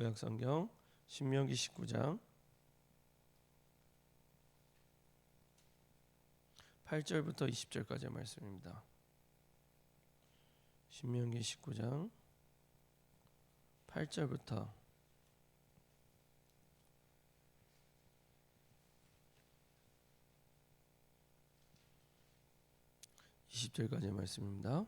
구약성경 신명기 19장 8절부터 20절까지의 말씀입니다. 신명기 19장 8절부터 20절까지의 말씀입니다.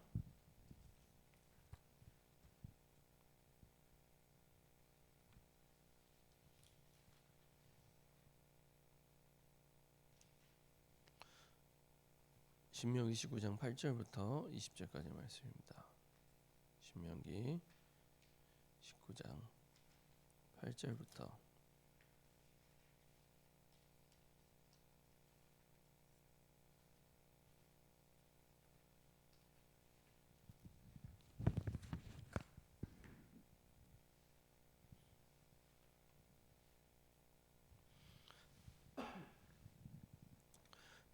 신명기 19장 8절부터 20절까지의 말씀입니다. 신명기 19장 8절부터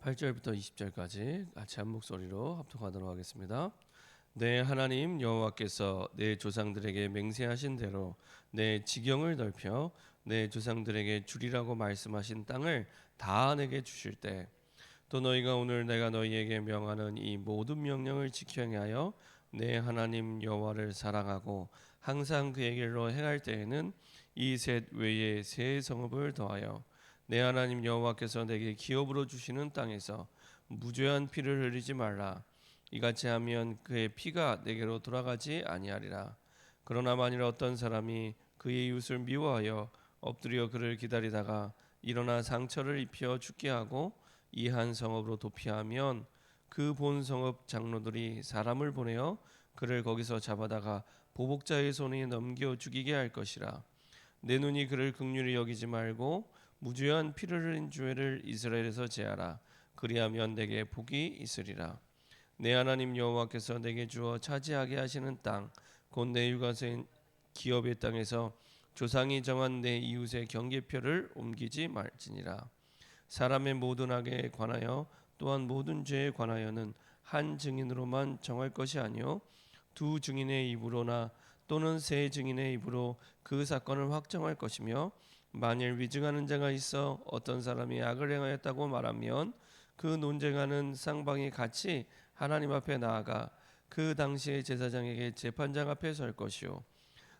8절부터 20절까지 같이 한 목소리로 합독하도록 하겠습니다. 내 하나님 여호와께서 내 조상들에게 맹세하신 대로 내 지경을 넓혀 내 조상들에게 주리라고 말씀하신 땅을 다 내게 주실 때 또 너희가 오늘 내가 너희에게 명하는 이 모든 명령을 지켜 행하여 내 하나님 여호와를 사랑하고 항상 그의 길로 행할 때에는 이 셋 외에 새 성읍을 더하여 내 하나님 여호와께서 내게 기업으로 주시는 땅에서 무죄한 피를 흘리지 말라. 이같이 하면 그의 피가 내게로 돌아가지 아니하리라. 그러나 만일 어떤 사람이 그의 이웃을 미워하여 엎드려 그를 기다리다가 일어나 상처를 입혀 죽게 하고 이 한 성읍으로 도피하면 그 본 성읍 장로들이 사람을 보내어 그를 거기서 잡아다가 보복자의 손에 넘겨 죽이게 할 것이라. 내 눈이 그를 긍휼히 여기지 말고 무죄한 피를 흘린 죄를 이스라엘에서 제하라. 그리하면 내게 복이 있으리라. 내 하나님 여호와께서 내게 주어 차지하게 하시는 땅 곧 내 육아서인 기업의 땅에서 조상이 정한 내 이웃의 경계표를 옮기지 말지니라. 사람의 모든 악에 관하여 또한 모든 죄에 관하여는 한 증인으로만 정할 것이 아니요 두 증인의 입으로나 또는 세 증인의 입으로 그 사건을 확정할 것이며 만일 위증하는 자가 있어 어떤 사람이 악을 행하였다고 말하면 그 논쟁하는 쌍방이 같이 하나님 앞에 나아가 그 당시의 제사장에게 재판장 앞에 설 것이요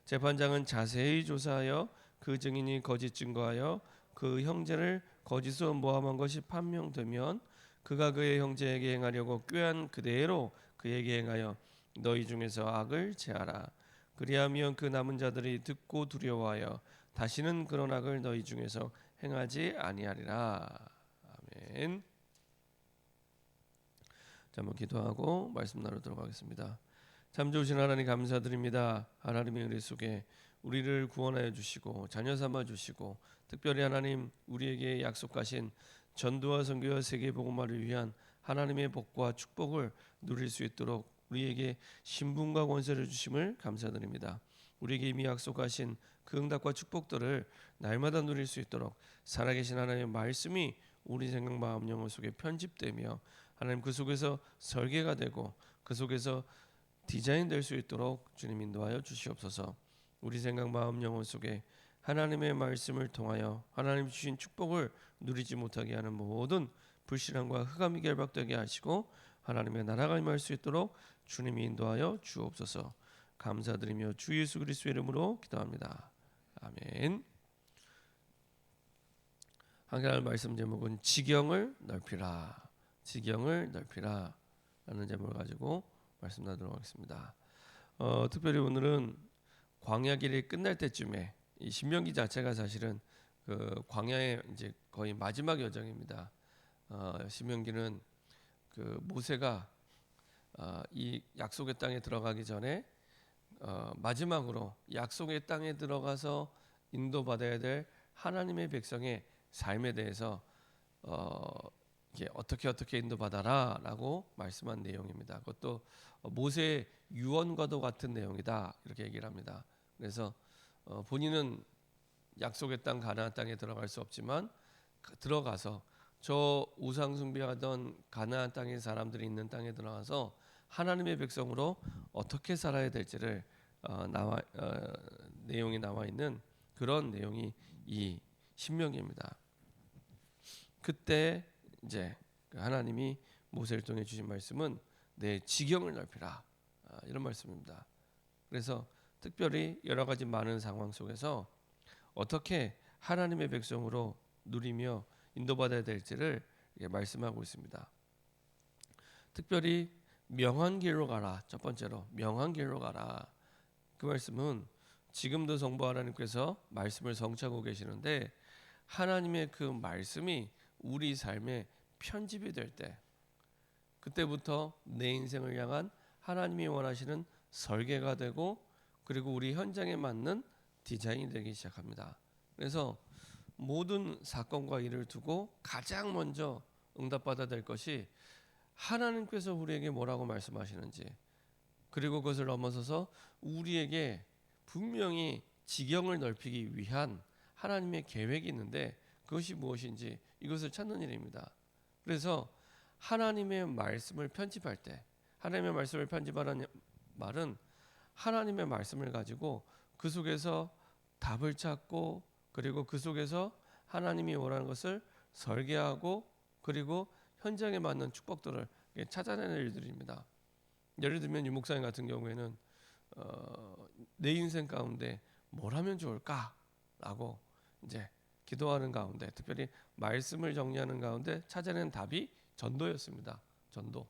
재판장은 자세히 조사하여 그 증인이 거짓 증거하여 그 형제를 거짓으로 모함한 것이 판명되면 그가 그의 형제에게 행하려고 꾀한 그대로 그에게 행하여 너희 중에서 악을 제하라. 그리하면 그 남은 자들이 듣고 두려워하여 다시는 그런 악을 너희 중에서 행하지 아니하리라. 아멘. 자, 한번 기도하고 말씀 나누도록 하겠습니다. 참 좋으신 하나님 감사드립니다. 하나님의 은혜 속에 우리를 구원하여 주시고 자녀 삼아 주시고 특별히 하나님 우리에게 약속하신 전도와 선교와 세계 복음화를 위한 하나님의 복과 축복을 누릴 수 있도록 우리에게 신분과 권세를 주심을 감사드립니다. 우리에게 이미 약속하신 그 응답과 축복들을 날마다 누릴 수 있도록 살아계신 하나님의 말씀이 우리 생각, 마음, 영혼 속에 편집되며 하나님 그 속에서 설계가 되고 그 속에서 디자인될 수 있도록 주님 인도하여 주시옵소서. 우리 생각, 마음, 영혼 속에 하나님의 말씀을 통하여 하나님 주신 축복을 누리지 못하게 하는 모든 불신앙과 흑암이 결박되게 하시고 하나님의 나라가 임할 수 있도록 주님이 인도하여 주옵소서. 감사드리며 주 예수 그리스도의 이름으로 기도합니다. 아멘. 한겨날 말씀 제목은 지경을 넓히라. 지경을 넓히라 라는 제목을 가지고 말씀 나누도록 하겠습니다. 특별히 오늘은 광야 길이 끝날 때쯤에 이 신명기 자체가 사실은 그 광야의 이제 거의 마지막 여정입니다. 신명기는 그 모세가 이 약속의 땅에 들어가기 전에 마지막으로 약속의 땅에 들어가서 인도받아야 될 하나님의 백성의 삶에 대해서 이게 어떻게 인도받아라라고 말씀한 내용입니다. 그것도 모세의 유언과도 같은 내용이다 이렇게 얘기를 합니다. 그래서 본인은 약속의 땅 가나안 땅에 들어갈 수 없지만 들어가서 저 우상 숭배하던 가나안 땅의 사람들이 있는 땅에 들어가서 하나님의 백성으로 어떻게 살아야 될지를 내용이 나와 있는 그런 내용이 이 신명기입니다. 그때 이제 하나님이 모세를 통해 주신 말씀은 내 지경을 넓히라, 이런 말씀입니다. 그래서 특별히 여러 가지 많은 상황 속에서 어떻게 하나님의 백성으로 누리며 인도받아야 될지를 말씀하고 있습니다. 특별히 명한 길로 가라. 첫 번째로 명한 길로 가라. 그 말씀은 지금도 성부 하나님께서 말씀을 성취하고 계시는데 하나님의 그 말씀이 우리 삶에 편집이 될 때, 그때부터 내 인생을 향한 하나님이 원하시는 설계가 되고 그리고 우리 현장에 맞는 디자인이 되기 시작합니다. 그래서 모든 사건과 일을 두고 가장 먼저 응답받아야 될 것이 하나님께서 우리에게 뭐라고 말씀하시는지, 그리고 그것을 넘어서서 우리에게 분명히 지경을 넓히기 위한 하나님의 계획이 있는데 그것이 무엇인지 이것을 찾는 일입니다. 그래서 하나님의 말씀을 편집할 때, 하나님의 말씀을 편집하라는 말은 하나님의 말씀을 가지고 그 속에서 답을 찾고 그리고 그 속에서 하나님이 원하는 것을 설계하고 그리고 현장에 맞는 축복들을 찾아내는 일들입니다. 예를 들면 유 목사님 같은 경우에는 내 인생 가운데 뭘 하면 좋을까라고 이제 기도하는 가운데, 특별히 말씀을 정리하는 가운데 찾아낸 답이 전도였습니다. 전도.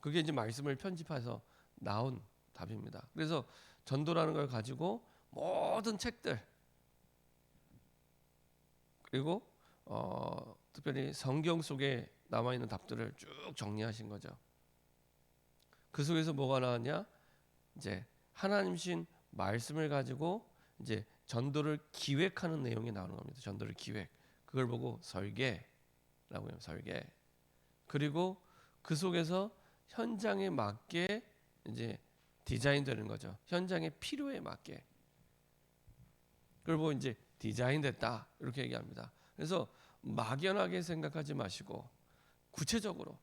그게 이제 말씀을 편집해서 나온 답입니다. 그래서 전도라는 걸 가지고 모든 책들, 그리고 특별히 성경 속에 남아 있는 답들을 쭉 정리하신 거죠. 그 속에서 뭐가 나왔냐? 이제 하나님신 말씀을 가지고 이제 전도를 기획하는 내용이 나오는 겁니다. 전도를 기획. 그걸 보고 설계라고 해요. 설계. 그리고 그 속에서 현장에 맞게 이제 디자인되는 거죠. 현장의 필요에 맞게. 그걸 보고 이제 디자인됐다 이렇게 얘기합니다. 그래서 막연하게 생각하지 마시고 구체적으로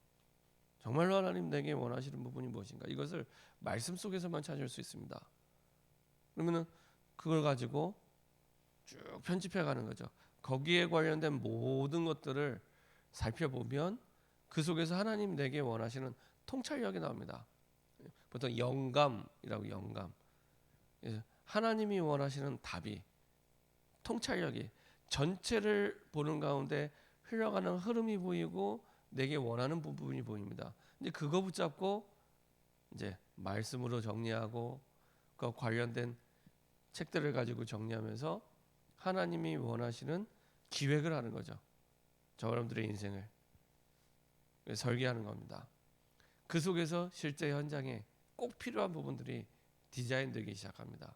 정말로 하나님 내게 원하시는 부분이 무엇인가, 이것을 말씀 속에서만 찾을 수 있습니다. 그러면은 그걸 가지고 쭉 편집해 가는 거죠. 거기에 관련된 모든 것들을 살펴보면 그 속에서 하나님 내게 원하시는 통찰력이 나옵니다. 보통 영감이라고, 영감. 하나님이 원하시는 답이, 통찰력이 전체를 보는 가운데 흘러가는 흐름이 보이고 내게 원하는 부분이 보입니다. 이제 그거 붙잡고 이제 말씀으로 정리하고 그 관련된 책들을 가지고 정리하면서 하나님이 원하시는 기획을 하는 거죠. 저 여러분들의 인생을 설계하는 겁니다. 그 속에서 실제 현장에 꼭 필요한 부분들이 디자인되기 시작합니다.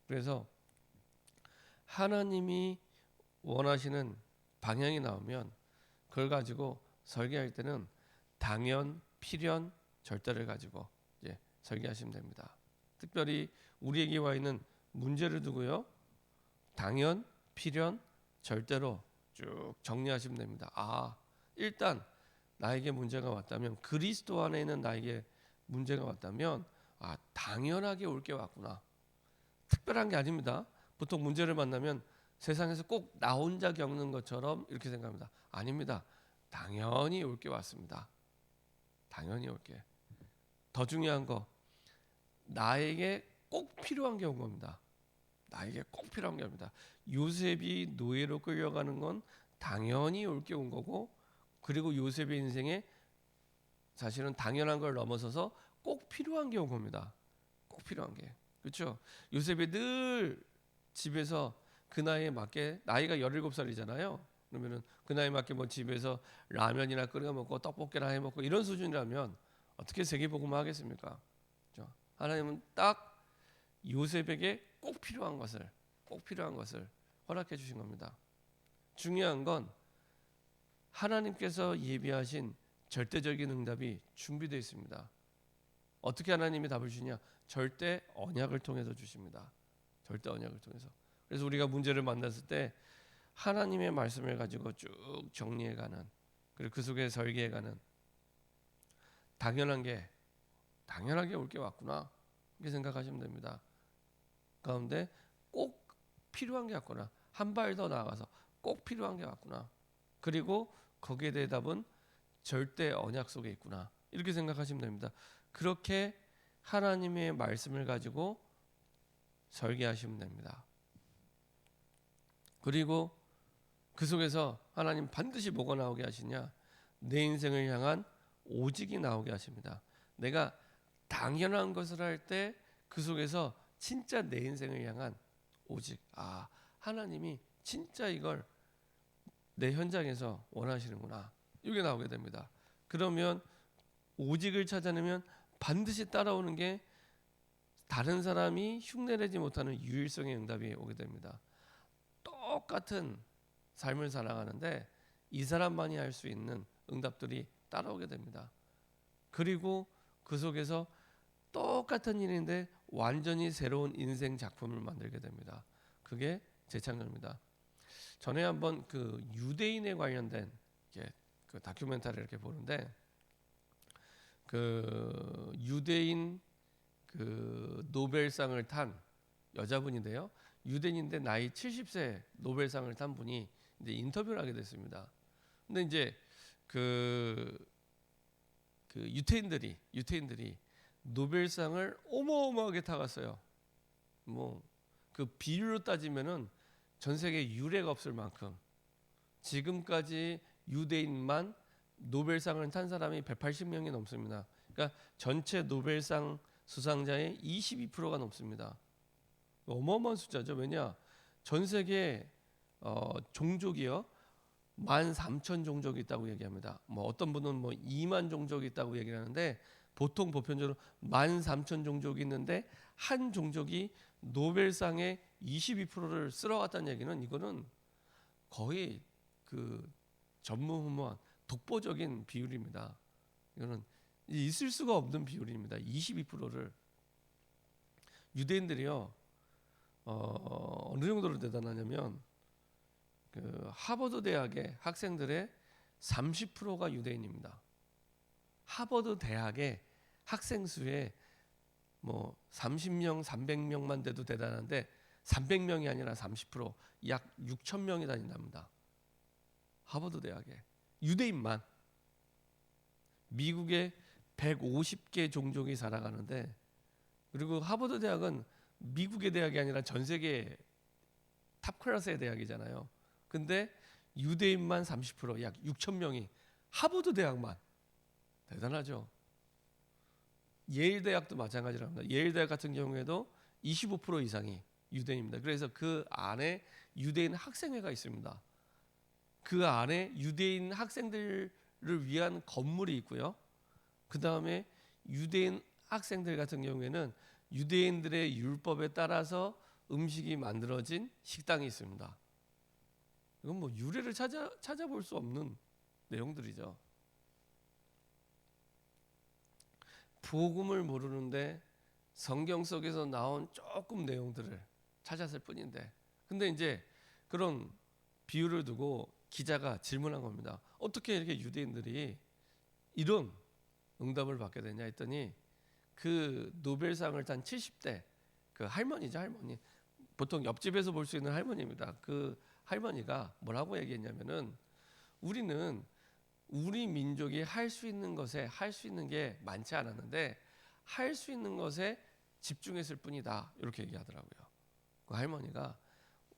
그래서 하나님이 원하시는 방향이 나오면 그걸 가지고 설계할 때는 당연, 필연, 절대를 가지고 이제 설계하시면 됩니다. 특별히 우리에게 와 있는 문제를 두고요, 당연, 필연, 절대로 쭉 정리하시면 됩니다. 일단 나에게 문제가 왔다면, 그리스도 안에 있는 나에게 문제가 왔다면 당연하게 올 게 왔구나. 특별한 게 아닙니다. 보통 문제를 만나면 세상에서 꼭 나 혼자 겪는 것처럼 이렇게 생각합니다. 아닙니다. 당연히 올 게 왔습니다. 당연히 올 게. 더 중요한 거, 나에게 꼭 필요한 게 온 겁니다. 나에게 꼭 필요한 게 옵니다. 요셉이 노예로 끌려가는 건 당연히 올 게 온 거고, 그리고 요셉의 인생에 사실은 당연한 걸 넘어서서 꼭 필요한 게 온 겁니다. 꼭 필요한 게. 그렇죠? 요셉이 늘 집에서 그 나이에 맞게, 나이가 17살이잖아요. 그러면은 그 나이에 맞게 뭐 집에서 라면이나 끓여 먹고 떡볶이나 해 먹고 이런 수준이라면 어떻게 세계복음을 하겠습니까? 그렇죠? 하나님은 딱 요셉에게 꼭 필요한 것을 허락해 주신 겁니다. 중요한 건 하나님께서 예비하신 절대적인 응답이 준비되어 있습니다. 어떻게 하나님이 답을 주냐? 절대 언약을 통해서 주십니다. 절대 언약을 통해서. 그래서 우리가 문제를 만났을 때 하나님의 말씀을 가지고 쭉 정리해가는, 그리고 그 속에 설계해가는, 당연하게 올 게 왔구나 이렇게 생각하시면 됩니다. 가운데 꼭 필요한 게 같구나. 한 발 더 나아가서 꼭 필요한 게 같구나. 그리고 거기에 대답은 절대 언약 속에 있구나. 이렇게 생각하시면 됩니다. 그렇게 하나님의 말씀을 가지고 설계하시면 됩니다. 그리고 그 속에서 하나님 반드시 뭐가 나오게 하시냐? 내 인생을 향한 오직이 나오게 하십니다. 내가 당연한 것을 할 때 그 속에서 진짜 내 인생을 향한 오직, 하나님이 진짜 이걸 내 현장에서 원하시는구나. 이게 나오게 됩니다. 그러면 오직을 찾아내면 반드시 따라오는 게 다른 사람이 흉내내지 못하는 유일성의 응답이 오게 됩니다. 똑같은 삶을 살아가는데 이 사람만이 할 수 있는 응답들이 따라오게 됩니다. 그리고 그 속에서 똑같은 일인데 완전히 새로운 인생 작품을 만들게 됩니다. 그게 재창조입니다. 전에 한번 그 유대인에 관련된 그 다큐멘터리를 이렇게 보는데 그 유대인 그 노벨상을 탄 여자분인데요. 유대인인데 나이 70세 노벨상을 탄 분이 이제 인터뷰를 하게 됐습니다. 근데 이제 그 유태인들이 노벨상을 어마어마하게 타갔어요. 뭐 그 비율로 따지면은 전 세계에 유례가 없을 만큼 지금까지 유대인만 노벨상을 탄 사람이 180명이 넘습니다. 그러니까 전체 노벨상 수상자의 22%가 넘습니다. 어마어마한 숫자죠. 왜냐? 전 세계 종족이요 13,000 종족이 있다고 얘기합니다. 뭐 어떤 분은 뭐 2만 종족이 있다고 얘기를 하는데 보통 보편적으로 13,000 종족이 있는데 한 종족이 노벨상의 22%를 쓸어갔다는 얘기는 이거는 거의 그 전무후무한 독보적인 비율입니다. 이거는 있을 수가 없는 비율입니다. 22%를 유대인들이요 어느 정도로 대단하냐면 그 하버드 대학의 학생들의 30%가 유대인입니다. 하버드 대학의 학생 수의 뭐 30명, 300명만 돼도 대단한데 300명이 아니라 30%, 약 6천 명이 다닌답니다. 하버드 대학에 유대인만. 미국에 150개 종족이 살아가는데 그리고 하버드 대학은 미국의 대학이 아니라 전 세계 탑 클래스의 대학이잖아요. 근데 유대인만 30%, 약 6천 명이 하버드 대학만. 대단하죠. 예일 대학도 마찬가지랍니다. 예일 대학 같은 경우에도 25% 이상이 유대인입니다. 그래서 그 안에 유대인 학생회가 있습니다. 그 안에 유대인 학생들을 위한 건물이 있고요. 그 다음에 유대인 학생들 같은 경우에는 유대인들의 율법에 따라서 음식이 만들어진 식당이 있습니다. 이건 뭐 유래를 찾아볼 수 없는 내용들이죠. 복음을 모르는데 성경 속에서 나온 조금 내용들을 찾았을 뿐인데, 근데 이제 그런 비유를 두고 기자가 질문한 겁니다. 어떻게 이렇게 유대인들이 이런 응답을 받게 되냐 했더니 그 노벨상을 탄 70대 그 할머니죠, 할머니. 보통 옆집에서 볼 수 있는 할머니입니다. 그 할머니가 뭐라고 얘기했냐면은 우리는 우리 민족이 할 수 있는 것에 할 수 있는 게 많지 않았는데 할 수 있는 것에 집중했을 뿐이다. 이렇게 얘기하더라고요. 그 할머니가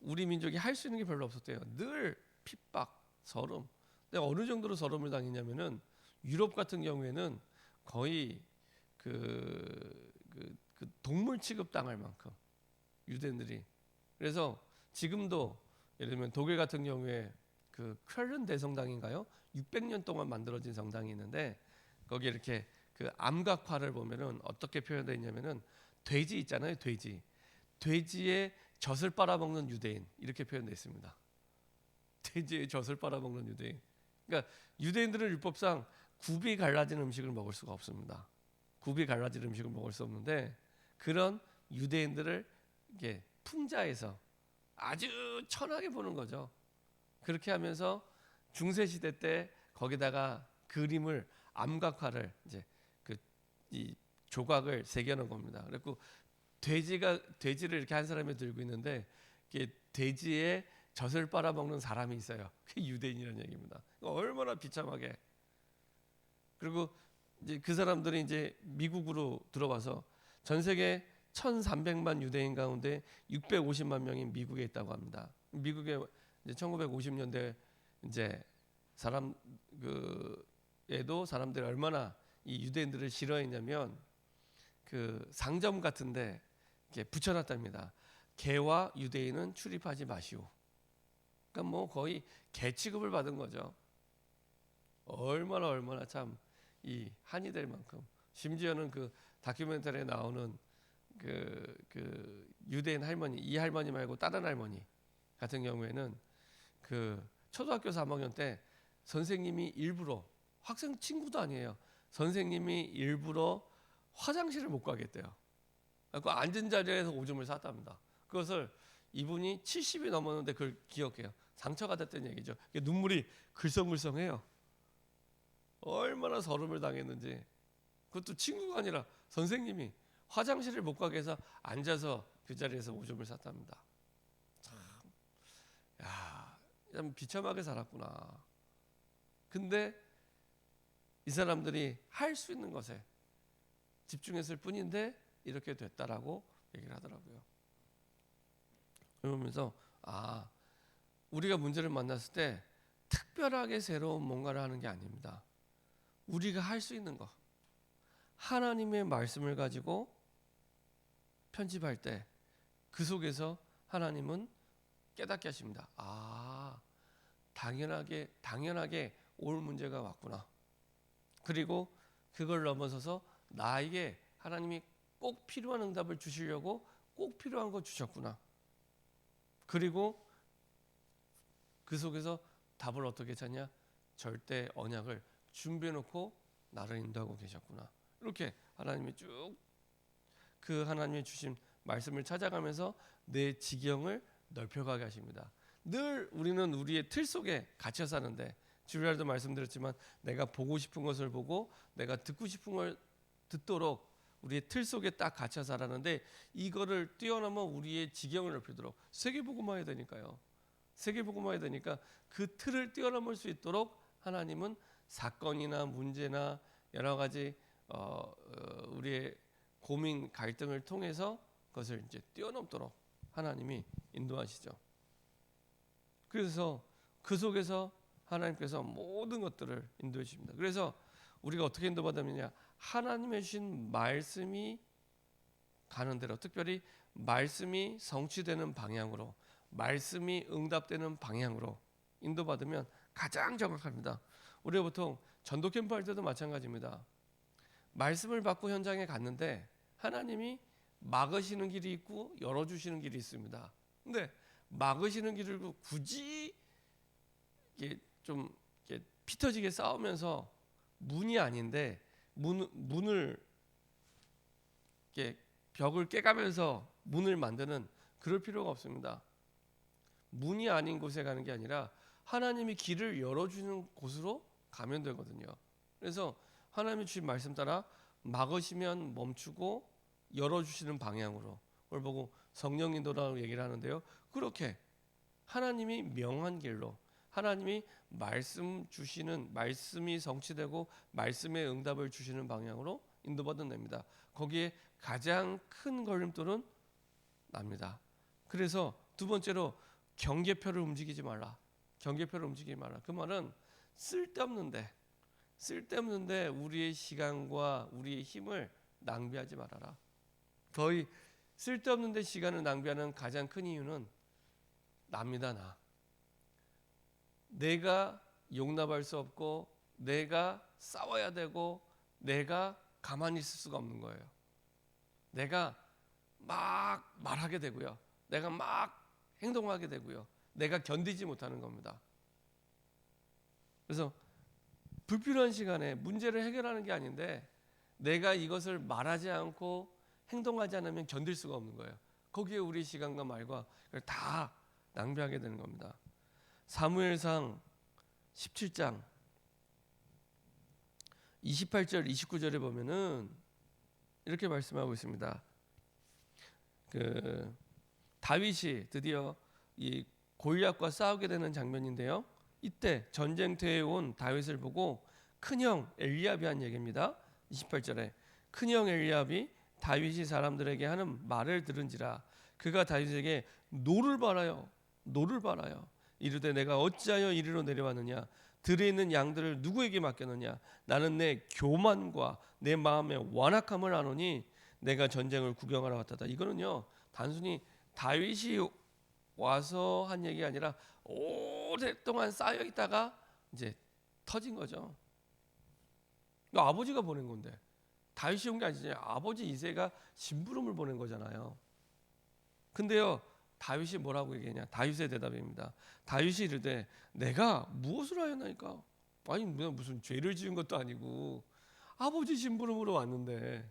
우리 민족이 할 수 있는 게 별로 없었대요. 늘 핍박, 서름. 근데 어느 정도로 서름을 당했냐면은 유럽 같은 경우에는 거의 그 동물 취급 당할 만큼 유대인들이. 그래서 지금도 예를 들면 독일 같은 경우에 그 쾰른 대성당인가요? 600년 동안 만들어진 성당이 있는데 거기에 이렇게 그 암각화를 보면은 어떻게 표현되어 있냐면은 돼지 있잖아요, 돼지의 젖을 빨아먹는 유대인 이렇게 표현되어 있습니다. 돼지의 젖을 빨아먹는 유대인. 그러니까 유대인들은 율법상 굽이 갈라진 음식을 먹을 수가 없습니다. 굽이 갈라진 음식을 먹을 수 없는데 그런 유대인들을 이게 풍자해서 아주 천하게 보는 거죠. 그렇게 하면서 중세 시대 때 거기다가 그림을 암각화를 이제 이 조각을 새겨놓은 겁니다. 그래고 돼지를 이렇게 한 사람이 들고 있는데 이게 돼지의 젖을 빨아먹는 사람이 있어요. 그게 유대인이라는 얘기입니다. 얼마나 비참하게. 그리고 이제 그 사람들이 이제 미국으로 들어와서 전 세계 1,300만 유대인 가운데 650만 명이 미국에 있다고 합니다. 미국에 이제 1950년대 이제 사람들이 얼마나 이 유대인들을 싫어했냐면 그 상점 같은데 이렇게 붙여놨답니다. 개와 유대인은 출입하지 마시오. 그러니까 뭐 거의 개 취급을 받은 거죠. 얼마나 참 이 한이 될 만큼. 심지어는 그 다큐멘터리에 나오는 그 유대인 할머니, 이 할머니 말고 다른 할머니 같은 경우에는 그 초등학교 3학년 때 선생님이 일부러, 학생 친구도 아니에요, 선생님이 일부러 화장실을 못 가겠대요. 그 앉은 자리에서 오줌을 쌌답니다. 그것을 이분이 70이 넘었는데 그걸 기억해요. 상처가 됐던 얘기죠. 눈물이 글썽글썽해요. 얼마나 서름을 당했는지. 그것도 친구가 아니라 선생님이 화장실을 못 가게 해서 앉아서 그 자리에서 오줌을 쌌답니다. 참 비참하게 살았구나. 근데 이 사람들이 할 수 있는 것에 집중했을 뿐인데 이렇게 됐다라고 얘기를 하더라고요. 그러면서 우리가 문제를 만났을 때 특별하게 새로운 뭔가를 하는 게 아닙니다. 우리가 할 수 있는 것, 하나님의 말씀을 가지고 편집할 때 그 속에서 하나님은 깨닫게 하십니다. 당연하게 올 문제가 왔구나. 그리고 그걸 넘어서서 나에게 하나님이 꼭 필요한 응답을 주시려고 꼭 필요한 거 주셨구나. 그리고 그 속에서 답을 어떻게 찾냐? 절대 언약을 준비해 놓고 나를 인도하고 계셨구나. 이렇게 하나님이 쭉 그 하나님이 주신 말씀을 찾아가면서 내 지경을 넓혀가게 하십니다. 늘 우리는 우리의 틀 속에 갇혀 사는데, 주일날도 말씀드렸지만 내가 보고 싶은 것을 보고 내가 듣고 싶은 걸 듣도록 우리의 틀 속에 딱 갇혀 살았는데, 이거를 뛰어넘어 우리의 지경을 넓히도록 세계복음화해야 되니까요. 세계복음화해야 되니까 그 틀을 뛰어넘을 수 있도록 하나님은 사건이나 문제나 여러 가지 우리의 고민, 갈등을 통해서 그것을 이제 뛰어넘도록 하나님이 인도하시죠. 그래서 그 속에서 하나님께서 모든 것들을 인도해 주십니다. 그래서 우리가 어떻게 인도받느냐? 하나님의 주신 말씀이 가는 대로, 특별히 말씀이 성취되는 방향으로, 말씀이 응답되는 방향으로 인도받으면 가장 정확합니다. 우리가 보통 전도 캠프 할 때도 마찬가지입니다. 말씀을 받고 현장에 갔는데 하나님이 막으시는 길이 있고 열어주시는 길이 있습니다. 근데 막으시는 길을 굳이 이게 좀 이렇게 피 터지게 싸우면서 문이 아닌데 문을 이렇게 벽을 깨가면서 문을 만드는 그럴 필요가 없습니다. 문이 아닌 곳에 가는 게 아니라 하나님이 길을 열어주는 곳으로 가면 되거든요. 그래서 하나님이 주신 말씀 따라 막으시면 멈추고 열어주시는 방향으로, 그걸 보고 성령 인도라고 얘기를 하는데요. 그렇게 하나님이 명한 길로, 하나님이 말씀 주시는, 말씀이 성취되고 말씀의 응답을 주시는 방향으로 인도받으면 됩니다. 거기에 가장 큰 걸림돌은 납니다. 그래서 두 번째로 경계표를 움직이지 말라. 경계표를 움직이지 말라. 그 말은 쓸데없는데 우리의 시간과 우리의 힘을 낭비하지 말아라. 거의 쓸데없는데 시간을 낭비하는 가장 큰 이유는 납니다. 내가 용납할 수 없고, 내가 싸워야 되고, 내가 가만히 있을 수가 없는 거예요. 내가 막 말하게 되고요, 내가 막 행동하게 되고요, 내가 견디지 못하는 겁니다. 그래서 불필요한 시간에 문제를 해결하는 게 아닌데 내가 이것을 말하지 않고 행동하지 않으면 견딜 수가 없는 거예요. 거기에 우리 시간과 말과 다 낭비하게 되는 겁니다. 사무엘상 17장 28절 29절에 보면은 이렇게 말씀하고 있습니다. 그 다윗이 드디어 이 골리앗과 싸우게 되는 장면인데요. 이때 전쟁터에 온 다윗을 보고 큰형 엘리압이 한 얘기입니다. 28절에 큰형 엘리압이 다윗이 사람들에게 하는 말을 들은지라 그가 다윗에게 노를 바라요. 노를 바라요. 이르되 내가 어찌하여 이리로 내려왔느냐 들에 있는 양들을 누구에게 맡겼느냐 나는 내 교만과 내 마음의 완악함을 아노니 내가 전쟁을 구경하러 왔다다. 이거는요 단순히 다윗이 와서 한 얘기가 아니라 오랫동안 쌓여 있다가 이제 터진 거죠. 아버지가 보낸 건데 다윗이 온 게 아니지. 아버지 이새가 심부름을 보낸 거잖아요. 근데요 다윗이 뭐라고 얘기했냐? 다윗의 대답입니다. 다윗이 이르되 내가 무엇을 하였나이까? 아니 무슨 죄를 지은 것도 아니고 아버지 심부름으로 왔는데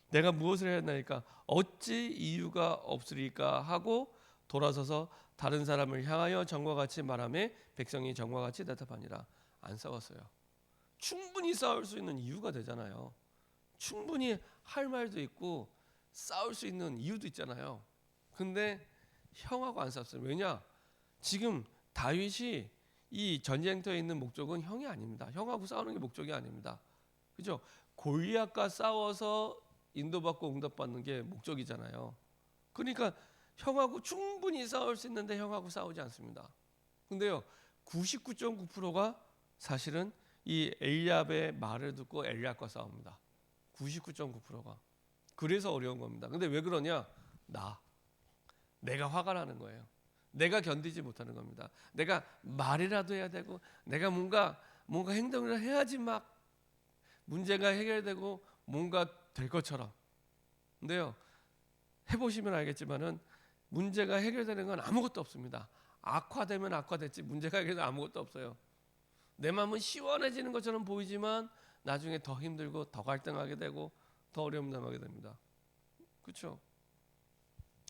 내가 무엇을 하였나이까? 어찌 이유가 없으리까 하고 돌아서서 다른 사람을 향하여 전과 같이 말하며 백성이 전과 같이 대답하니라. 안 싸웠어요. 충분히 싸울 수 있는 이유가 되잖아요. 충분히 할 말도 있고 싸울 수 있는 이유도 있잖아요. 근데 형하고 안 싸웠어요. 왜냐? 지금 다윗이 이 전쟁터에 있는 목적은 형이 아닙니다. 형하고 싸우는 게 목적이 아닙니다. 그죠? 골리앗과 싸워서 인도받고 응답받는 게 목적이잖아요. 그러니까 형하고 충분히 싸울 수 있는데 형하고 싸우지 않습니다. 근데요 99.9%가 사실은 이 엘리압의 말을 듣고 엘리압과 싸웁니다. 99.9%가. 그래서 어려운 겁니다. 근데 왜 그러냐? 내가 화가 나는 거예요. 내가 견디지 못하는 겁니다. 내가 말이라도 해야 되고 내가 뭔가 행동을 해야지 막 문제가 해결되고 뭔가 될 것처럼. 근데요 해보시면 알겠지만은 문제가 해결되는 건 아무것도 없습니다. 악화되면 악화됐지 문제가 해결되면 아무것도 없어요. 내 마음은 시원해지는 것처럼 보이지만 나중에 더 힘들고 더 갈등하게 되고 더 어려움 당하게 됩니다. 그렇죠?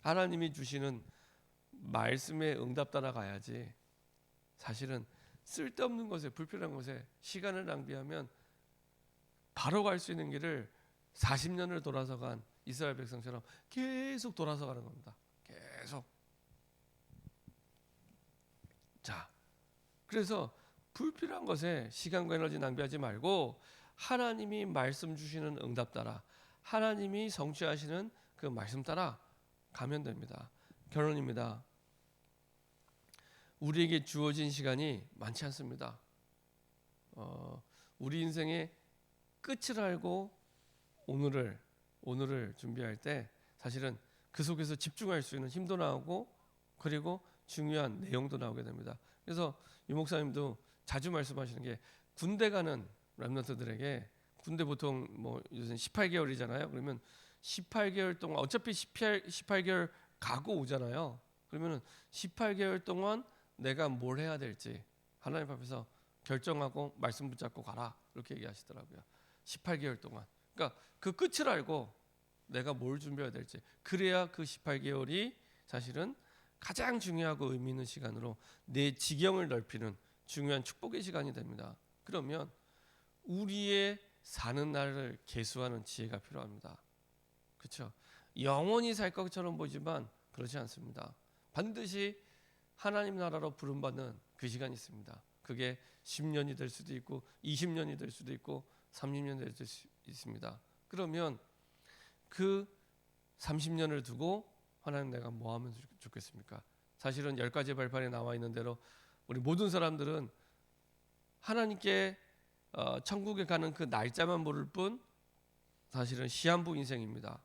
하나님이 주시는 말씀에 응답 따라가야지. 사실은 쓸데없는 것에 불필요한 것에 시간을 낭비하면 바로 갈 수 있는 길을 40년을 돌아서 간 이스라엘 백성처럼 계속 돌아서 가는 겁니다. 계속. 자, 그래서 불필요한 것에 시간과 에너지 낭비하지 말고 하나님이 말씀 주시는 응답 따라 하나님이 성취하시는 그 말씀 따라 가면 됩니다. 결론입니다. 우리에게 주어진 시간이 많지 않습니다. 우리 인생의 끝을 알고 오늘을 준비할 때 사실은 그 속에서 집중할 수 있는 힘도 나오고 그리고 중요한 내용도 나오게 됩니다. 그래서 유 목사님도 자주 말씀하시는 게 군대 가는 렘넌트들에게 군대 보통 뭐 요새 18개월이잖아요. 그러면 18개월 동안 어차피 18개월 가고 오잖아요. 그러면은 18개월 동안 내가 뭘 해야 될지 하나님 앞에서 결정하고 말씀 붙잡고 가라 이렇게 얘기하시더라고요. 18개월 동안. 그러니까 그 끝을 알고 내가 뭘 준비해야 될지 그래야 그 18개월이 사실은 가장 중요하고 의미 있는 시간으로 내 지경을 넓히는 중요한 축복의 시간이 됩니다. 그러면 우리의 사는 날을 계수하는 지혜가 필요합니다. 그렇죠? 영원히 살 것처럼 보지만 그렇지 않습니다. 반드시 하나님 나라로 부름받는 그 시간이 있습니다. 그게 10년이 될 수도 있고 20년이 될 수도 있고 30년이 될 수 있습니다. 그러면 그 30년을 두고 하나님 내가 뭐 하면 좋겠습니까? 사실은 10가지 발판에 나와 있는 대로 우리 모든 사람들은 하나님께 천국에 가는 그 날짜만 모를 뿐 사실은 시한부 인생입니다.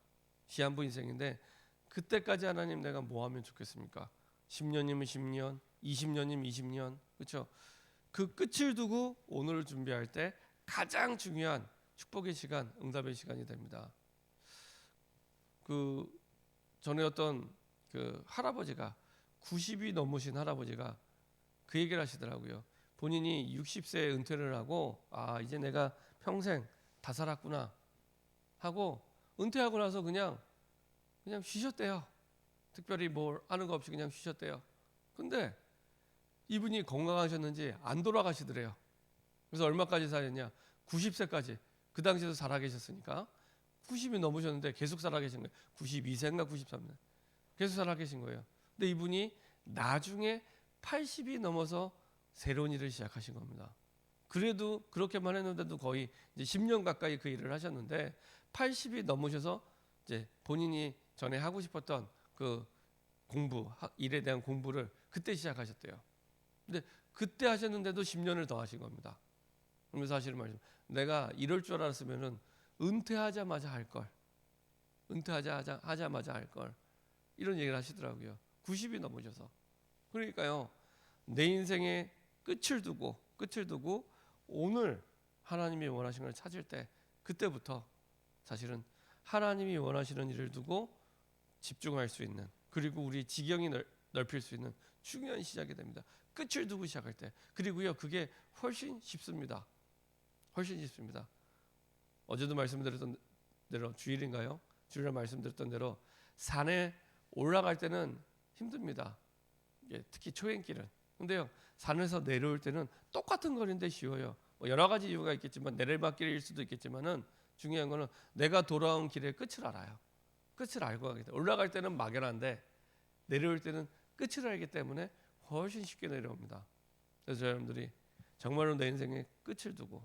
시한부 인생인데 그때까지 하나님 내가 뭐 하면 좋겠습니까? 10년이면 10년, 20년이면 20년, 그렇죠? 그 끝을 두고 오늘을 준비할 때 가장 중요한 축복의 시간, 응답의 시간이 됩니다. 그 전에 어떤 그 할아버지가 90이 넘으신 할아버지가 그 얘기를 하시더라고요. 본인이 60세에 은퇴를 하고 이제 내가 평생 다 살았구나 하고 은퇴하고 나서 그냥 쉬셨대요. 특별히 뭘 하는 거 없이 그냥 쉬셨대요. 근데 이분이 건강하셨는지 안 돌아가시더래요. 그래서 얼마까지 사셨냐? 90세까지. 그 당시에도 살아 계셨으니까 90이 넘으셨는데 계속 살아계신 거예요. 92세인가 93세 계속 살아계신 거예요. 근데 이분이 나중에 80이 넘어서 새로운 일을 시작하신 겁니다. 그래도 그렇게만 했는데도 거의 이제 10년 가까이 그 일을 하셨는데 80이 넘으셔서 이제 본인이 전에 하고 싶었던 그 공부, 일에 대한 공부를 그때 시작하셨대요. 근데 그때 하셨는데도 10년을 더 하신 겁니다. 그러면서 사실은 말이죠. 내가 이럴 줄 알았으면은 은퇴하자마자 할 걸. 은퇴하자마자 할 걸. 이런 얘기를 하시더라고요. 90이 넘으셔서. 그러니까요. 내 인생의 끝을 두고 오늘 하나님이 원하시는 걸 찾을 때 그때부터 사실은 하나님이 원하시는 일을 두고 집중할 수 있는, 그리고 우리 지경이 넓힐 수 있는 중요한 시작이 됩니다. 끝을 두고 시작할 때. 그리고요, 그게 훨씬 쉽습니다. 훨씬 쉽습니다. 어제도 말씀드렸던 대로, 주일인가요? 주일에 말씀드렸던 대로 산에 올라갈 때는 힘듭니다. 특히 초행길은. 근데요, 산에서 내려올 때는 똑같은 거리인데 쉬워요. 뭐 여러 가지 이유가 있겠지만, 내리막길일 수도 있겠지만은 중요한 거는 내가 돌아온 길의 끝을 알아요. 끝을 알고 가기 때문에. 올라갈 때는 막연한데 내려올 때는 끝을 알기 때문에 훨씬 쉽게 내려옵니다. 그래서 여러분들이 정말로 내 인생의 끝을 두고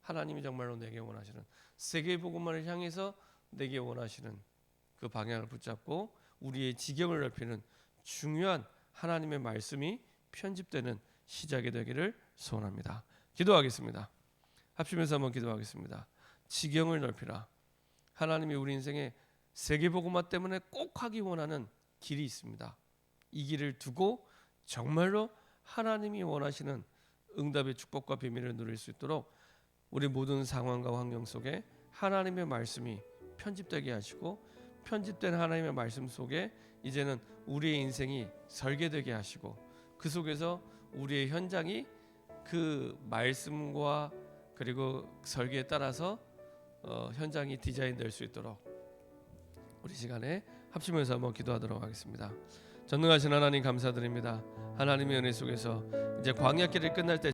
하나님이 정말로 내게 원하시는 세계 복음만을 향해서 내게 원하시는 그 방향을 붙잡고 우리의 지경을 넓히는 중요한 하나님의 말씀이 편집되는 시작이 되기를 소원합니다. 기도하겠습니다. 합심해서 한번 기도하겠습니다. 지경을 넓히라. 하나님이 우리 인생에 세계 복음화 때문에 꼭 하기 원하는 길이 있습니다. 이 길을 두고 정말로 하나님이 원하시는 응답의 축복과 비밀을 누릴 수 있도록 우리 모든 상황과 환경 속에 하나님의 말씀이 편집되게 하시고, 편집된 하나님의 말씀 속에 이제는 우리의 인생이 설계되게 하시고, 그 속에서 우리의 현장이 그 말씀과 그리고 설계에 따라서 현장이 디자인될 수 있도록 우리 시간에 합심해서 한번 기도하도록 하겠습니다. 전능하신 하나님 감사드립니다. 하나님의 은혜 속에서 이제 광야길을 끝날 때